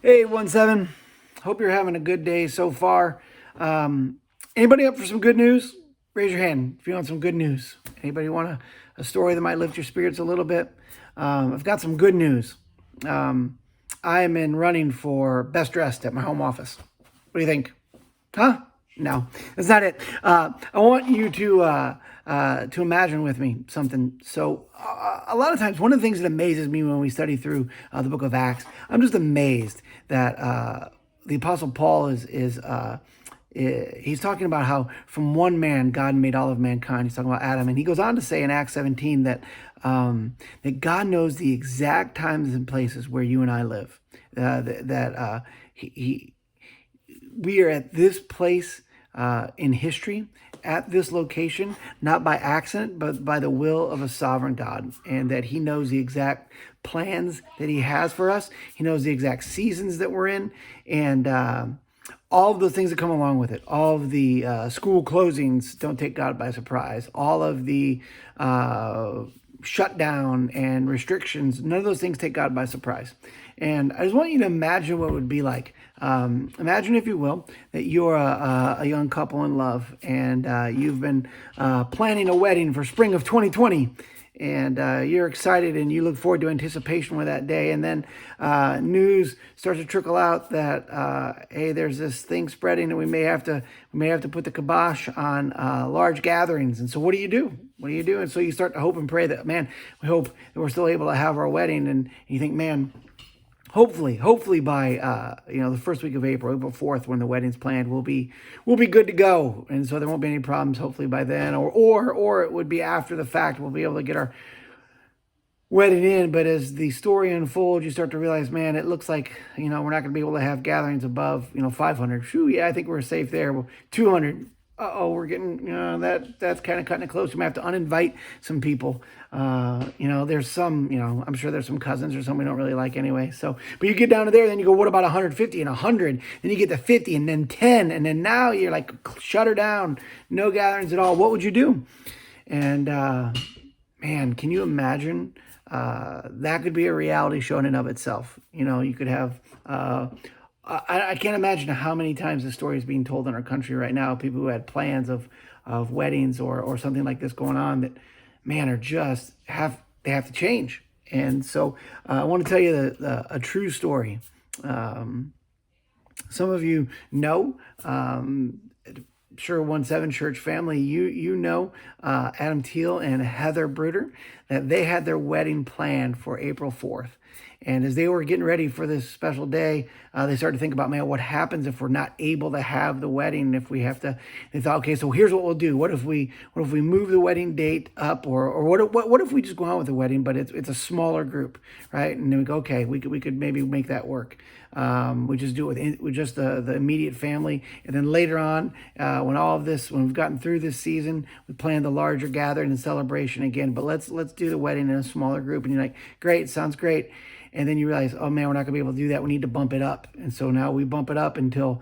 Hey, 1-7. Hope you're having a good day so far. Anybody up for some good news? Raise your hand if you want some good news. Anybody want a story that might lift your spirits a little bit? I've got some good news. I am in running for best dressed at my home office. What do you think? Huh? No, that's not it. I want you to imagine with me something. So, a lot of times, one of the things that amazes me when we study through the book of Acts, I'm just amazed that the Apostle Paul he's talking about how from one man God made all of mankind. He's talking about Adam, and he goes on to say in Acts 17 that that God knows the exact times and places where you and I live. He we are at this place in history, at this location, not by accident, but by the will of a sovereign God, and that He knows the exact plans that He has for us. He knows the exact seasons that we're in, and all of those things that come along with it. All of the school closings don't take God by surprise. All of the shutdown and restrictions, none of those things take God by surprise. And I just want you to imagine what it would be like. Imagine, if you will, that you're a young couple in love, and you've been planning a wedding for spring of 2020. And you're excited and you look forward to anticipation with that day. And then news starts to trickle out that hey, there's this thing spreading, and we may have to put the kibosh on large gatherings. And so, what do you do? What do you do? And so you start to hope and pray that, man, we hope that we're still able to have our wedding. And you think, man, hopefully by the first week of April 4th, when the wedding's planned, we'll be good to go, and so there won't be any problems. Hopefully by then, or it would be after the fact. We'll be able to get our wedding in. But as the story unfolds, you start to realize, man, it looks like we're not going to be able to have gatherings above 500. Shoo, yeah, I think we're safe there. Well, 200. We're getting, that's kind of cutting it close. We might have to uninvite some people. There's some, I'm sure there's some cousins or some we don't really like anyway. So, but you get down to there, then you go, what about 150 and 100? Then you get to 50 and then 10. And then now you're like, shut her down. No gatherings at all. What would you do? And, man, can you imagine? That could be a reality show in and of itself. You could have, I can't imagine how many times the story is being told in our country right now. People who had plans of weddings or something like this going on that, man, are just they have to change. And so I want to tell you a true story. Some of you know, sure, 1-7 church family, you know Adam Thiel and Heather Bruder, that they had their wedding planned for April 4th. And as they were getting ready for this special day, they started to think about, man, what happens if we're not able to have the wedding? If we have to, they thought, okay, so here's what we'll do. What if we move the wedding date up, or what if we just go on with the wedding, but it's a smaller group, right? And then we go, okay, we could maybe make that work. We just do it with just the immediate family, and then later on, when we've gotten through this season, we plan the larger gathering and celebration again. But let's do the wedding in a smaller group. And you're like, great, sounds great. And then you realize, oh man, we're not gonna be able to do that. We need to bump it up. And so now we bump it up until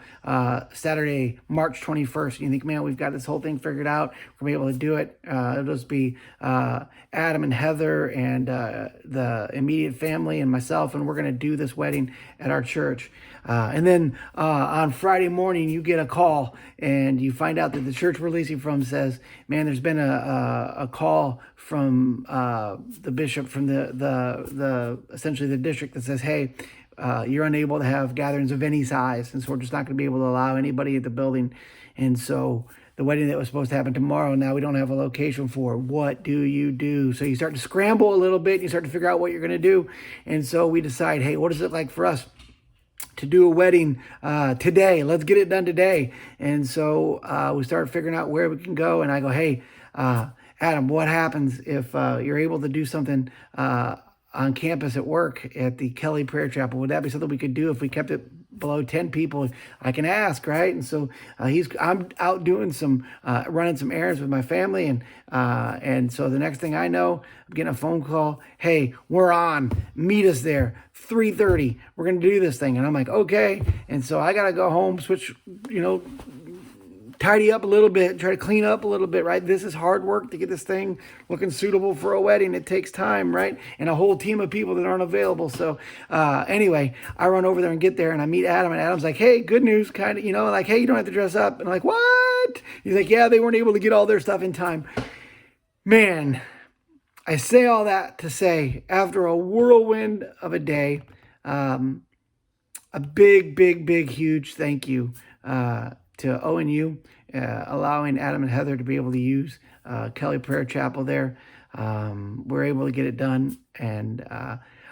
Saturday, March 21st. And you think, man, we've got this whole thing figured out. We're gonna be able to do it. It'll just be Adam and Heather and the immediate family and myself, and we're gonna do this wedding at our church. And then on Friday morning, you get a call and you find out that the church we're leasing from says, man, there's been a call from the bishop from the essentially the district that says, hey, you're unable to have gatherings of any size, and so we're just not going to be able to allow anybody at the building. And so the wedding that was supposed to happen tomorrow, now we don't have a location for. What do you do? So you start to scramble a little bit, and you start to figure out what you're going to do. And so we decide, hey, what is it like for us to do a wedding today? Let's get it done today. And so we start figuring out where we can go. And I go, hey, Adam, what happens if you're able to do something on campus at work at the Kelly Prayer Chapel? Would that be something we could do if we kept it below 10 people? I can ask, right? And so I'm out doing running some errands with my family, and so the next thing I know, I'm getting a phone call. Hey, we're on. Meet us there, 3:30. We're gonna do this thing, and I'm like, okay. And so I gotta go home, switch, tidy up a little bit, try to clean up a little bit, right? This is hard work to get this thing looking suitable for a wedding. It takes time, right? And a whole team of people that aren't available. So anyway, I run over there and get there, and I meet Adam, and Adam's like, hey, good news, kind of, like, hey, you don't have to dress up. And I'm like, what? He's like, yeah, they weren't able to get all their stuff in time. Man, I say all that to say, after a whirlwind of a day, a big, huge thank you to ONU, allowing Adam and Heather to be able to use Kelly Prayer Chapel there. We're able to get it done. And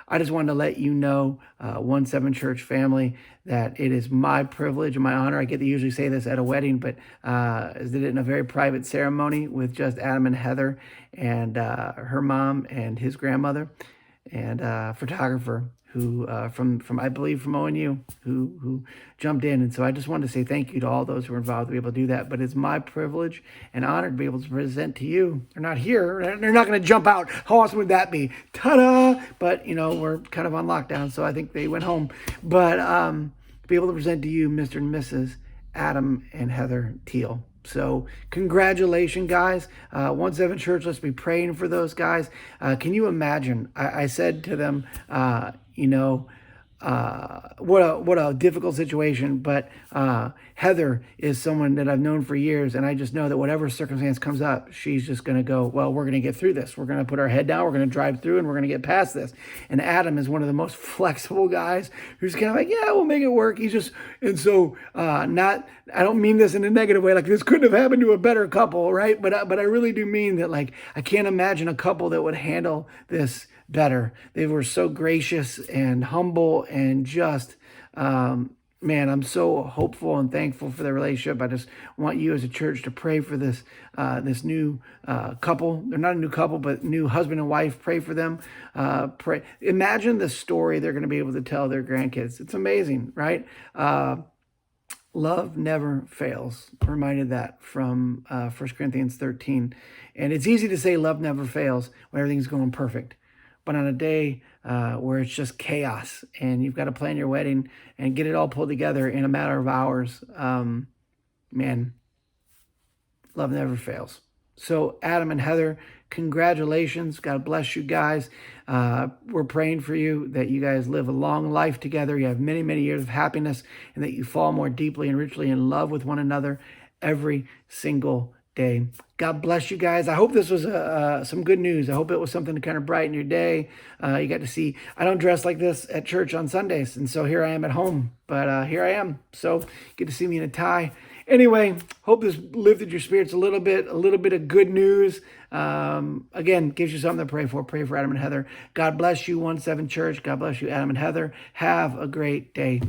I just wanted to let you know, 1-7 Church family, that it is my privilege and my honor. I get to usually say this at a wedding, but did it in a very private ceremony with just Adam and Heather and her mom and his grandmother and photographer who from I believe from ONU who jumped in. And so I just wanted to say thank you to all those who were involved to be able to do that. But it's my privilege and honor to be able to present to you. They're not here. They're not going to jump out. How awesome would that be? Ta-da! But we're kind of on lockdown, so I think they went home. But to be able to present to you Mr. and Mrs. Adam and Heather Teal. So congratulations, guys. 1-7 Church, let's be praying for those guys. Can you imagine? I said to them, what a difficult situation. But Heather is someone that I've known for years, and I just know that whatever circumstance comes up, she's just going to go, well, we're going to get through this. We're going to put our head down. We're going to drive through, and we're going to get past this. And Adam is one of the most flexible guys who's kind of like, yeah, we'll make it work. He's just, and so I don't mean this in a negative way. Like, this couldn't have happened to a better couple, right? But I really do mean that, like, I can't imagine a couple that would handle this better. They were so gracious and humble and just, man, I'm so hopeful and thankful for their relationship. I just want you as a church to pray for this new couple. They're not a new couple, but new husband and wife. Pray for them. Pray. Imagine the story they're going to be able to tell their grandkids. It's amazing, right? Love never fails. I'm reminded that from 1 Corinthians 13. And it's easy to say love never fails when everything's going perfect. But on a day where it's just chaos and you've got to plan your wedding and get it all pulled together in a matter of hours, man, love never fails. So Adam and Heather, congratulations. God bless you guys. We're praying for you that you guys live a long life together. You have many, many years of happiness, and that you fall more deeply and richly in love with one another every single day. God bless you guys. I hope this was some good news. I hope it was something to kind of brighten your day. You got to see, I don't dress like this at church on Sundays, and so here I am at home, but here I am. So get to see me in a tie. Anyway, hope this lifted your spirits a little bit of good news. Again, gives you something to pray for. Pray for Adam and Heather. God bless you, 1-7 Church. God bless you, Adam and Heather. Have a great day.